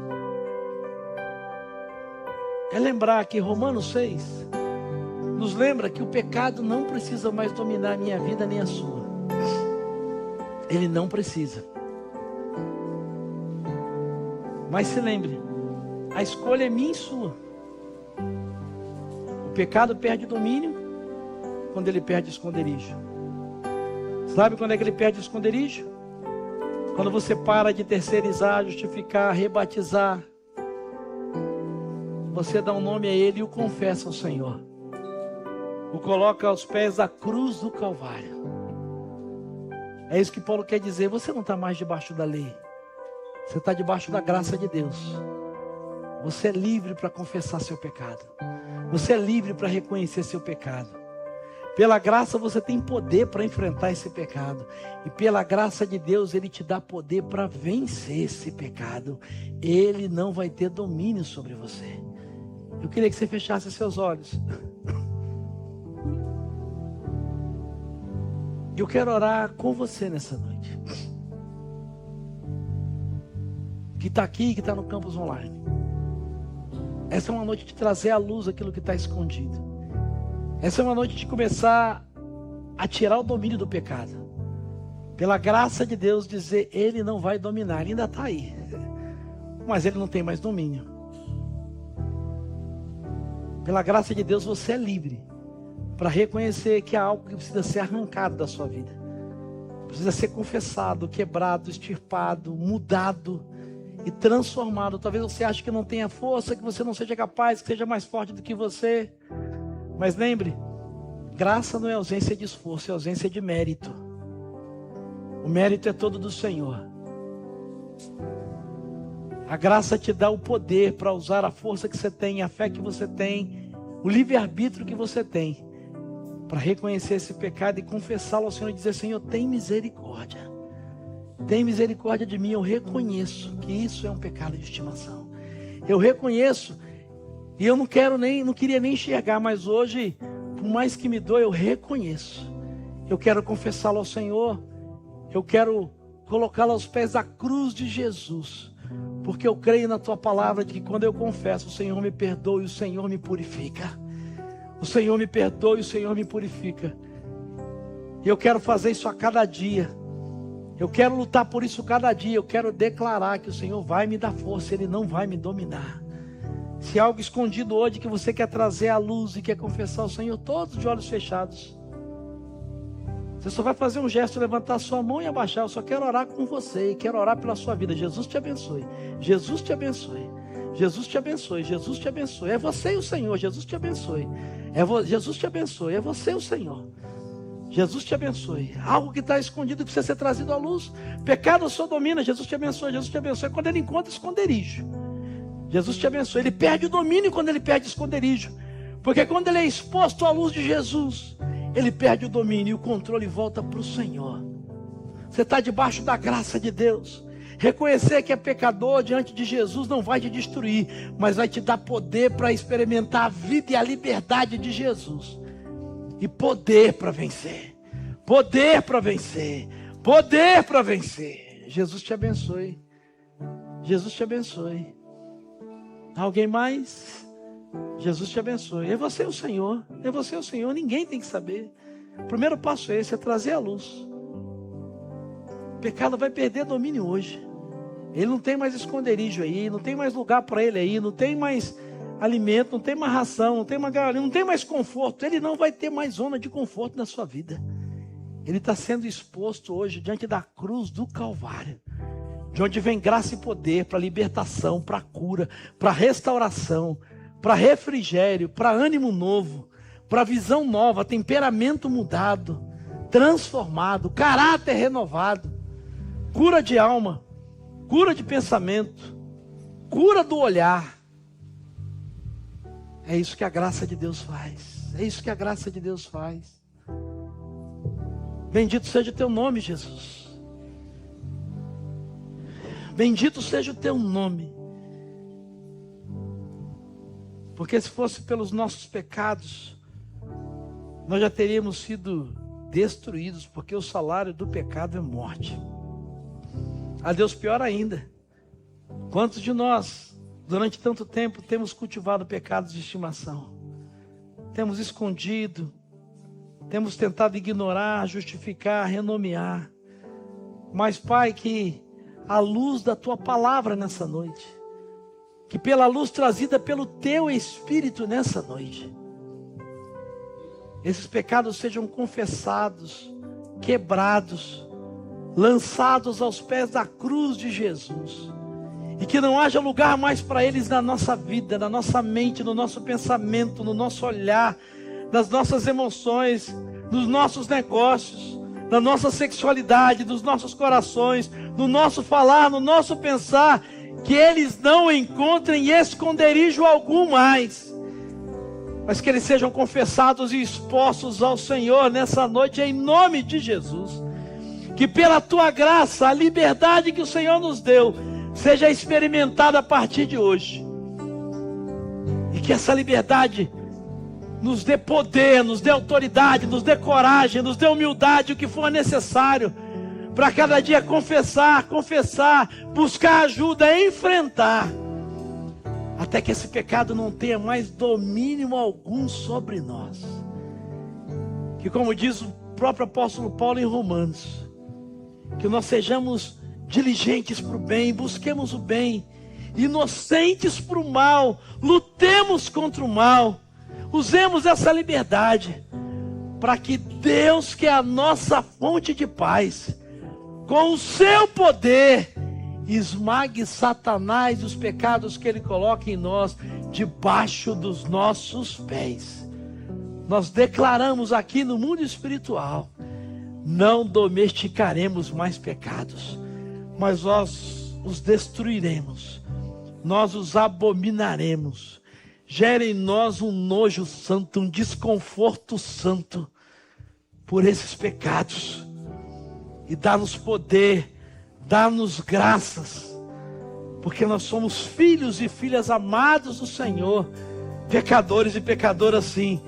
é lembrar que Romanos 6 nos lembra que o pecado não precisa mais dominar a minha vida nem a sua. Ele não precisa. Mas se lembre, a escolha é minha e sua. O pecado perde domínio quando ele perde esconderijo. Sabe quando é que ele perde esconderijo? Quando você para de terceirizar, justificar, rebatizar. Você dá um nome a Ele e o confessa ao Senhor. O coloca aos pés da cruz do Calvário. É isso que Paulo quer dizer. Você não está mais debaixo da lei. Você está debaixo da graça de Deus. Você é livre para confessar seu pecado. Você é livre para reconhecer seu pecado. Pela graça você tem poder para enfrentar esse pecado. E pela graça de Deus Ele te dá poder para vencer esse pecado. Ele não vai ter domínio sobre você. Eu queria que você fechasse seus olhos. Eu quero orar com você nessa noite. Que está aqui, que está no campus online. Essa é uma noite de trazer à luz aquilo que está escondido. Essa é uma noite de começar a tirar o domínio do pecado. Pela graça de Deus dizer, Ele não vai dominar. Ele ainda está aí. Mas Ele não tem mais domínio. Pela graça de Deus você é livre para reconhecer que há algo que precisa ser arrancado da sua vida. Precisa ser confessado, quebrado, extirpado, mudado e transformado. Talvez você ache que não tenha força, que você não seja capaz, que seja mais forte do que você. Mas lembre, graça não é ausência de esforço, é ausência de mérito. O mérito é todo do Senhor. A graça te dá o poder para usar a força que você tem, a fé que você tem, o livre-arbítrio que você tem, para reconhecer esse pecado e confessá-lo ao Senhor e dizer, Senhor, tem misericórdia. Tem misericórdia de mim, eu reconheço que isso é um pecado de estimação. Eu reconheço, e eu não queria nem enxergar, mas hoje, por mais que me doa, eu reconheço. Eu quero confessá-lo ao Senhor, eu quero colocá-lo aos pés da cruz de Jesus, porque eu creio na tua palavra de que quando eu confesso, o Senhor me perdoa e o Senhor me purifica. O Senhor me perdoa e o Senhor me purifica. E eu quero fazer isso a cada dia. Eu quero lutar por isso cada dia. Eu quero declarar que o Senhor vai me dar força, Ele não vai me dominar. Se há algo escondido hoje que você quer trazer à luz e quer confessar ao Senhor, todos de olhos fechados. Você só vai fazer um gesto, levantar a sua mão e abaixar. Eu só quero orar com você e quero orar pela sua vida. Jesus te abençoe. Jesus te abençoe. Jesus te abençoe. Jesus te abençoe. É você e o Senhor. Jesus te abençoe. Jesus te abençoe. É você e o Senhor. Jesus te abençoe. Algo que está escondido que precisa ser trazido à luz. Pecado só domina. Jesus te abençoe. Jesus te abençoe. Quando ele encontra esconderijo, Jesus te abençoe. Ele perde o domínio quando ele perde esconderijo. Porque quando ele é exposto à luz de Jesus, ele perde o domínio e o controle volta para o Senhor. Você está debaixo da graça de Deus. Reconhecer que é pecador diante de Jesus não vai te destruir, mas vai te dar poder para experimentar a vida e a liberdade de Jesus. E poder para vencer. Poder para vencer. Poder para vencer. Jesus te abençoe. Jesus te abençoe. Alguém mais? Jesus te abençoe. É você o Senhor. É você o Senhor. Ninguém tem que saber. O primeiro passo é esse, é trazer a luz. O pecado vai perder domínio hoje. Ele não tem mais esconderijo aí, não tem mais lugar para ele aí, não tem mais alimento, não tem mais ração, não tem mais galinha, não tem mais conforto. Ele não vai ter mais zona de conforto na sua vida. Ele está sendo exposto hoje diante da cruz do Calvário, de onde vem graça e poder para libertação, para cura, para restauração, para refrigério, para ânimo novo, para visão nova, temperamento mudado, transformado, caráter renovado, cura de alma, cura de pensamento, cura do olhar. É isso que a graça de Deus faz. É isso que a graça de Deus faz. Bendito seja o teu nome, Jesus. Bendito seja o teu nome. Porque se fosse pelos nossos pecados, nós já teríamos sido destruídos, porque o salário do pecado é morte. A Deus, pior ainda. Quantos de nós, durante tanto tempo, temos cultivado pecados de estimação? Temos escondido, temos tentado ignorar, justificar, renomear. Mas, Pai, que a luz da Tua palavra nessa noite, que pela luz trazida pelo Teu Espírito nessa noite, esses pecados sejam confessados, quebrados, lançados aos pés da cruz de Jesus, e que não haja lugar mais para eles na nossa vida, na nossa mente, no nosso pensamento, no nosso olhar, nas nossas emoções, nos nossos negócios, na nossa sexualidade, nos nossos corações, no nosso falar, no nosso pensar, que eles não encontrem esconderijo algum mais, mas que eles sejam confessados e expostos ao Senhor nessa noite, em nome de Jesus. Que pela Tua graça, a liberdade que o Senhor nos deu, seja experimentada a partir de hoje. E que essa liberdade nos dê poder, nos dê autoridade, nos dê coragem, nos dê humildade, o que for necessário, para cada dia confessar, buscar ajuda, enfrentar, até que esse pecado não tenha mais domínio algum sobre nós. Que, como diz o próprio apóstolo Paulo em Romanos, que nós sejamos diligentes para o bem, busquemos o bem, inocentes para o mal, lutemos contra o mal, usemos essa liberdade, para que Deus, que é a nossa fonte de paz, com o seu poder, esmague Satanás e os pecados que ele coloca em nós, debaixo dos nossos pés. Nós declaramos aqui no mundo espiritual: não domesticaremos mais pecados, mas nós os destruiremos, nós os abominaremos. Gera em nós um nojo santo, um desconforto santo por esses pecados, e dá-nos poder, dá-nos graças, porque nós somos filhos e filhas amados do Senhor, pecadores e pecadoras sim,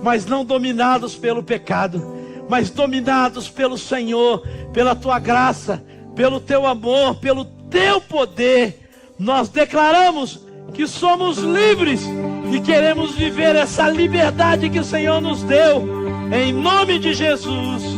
mas não dominados pelo pecado, mas dominados pelo Senhor, pela Tua graça, pelo Teu amor, pelo Teu poder. Nós declaramos que somos livres e queremos viver essa liberdade que o Senhor nos deu, em nome de Jesus.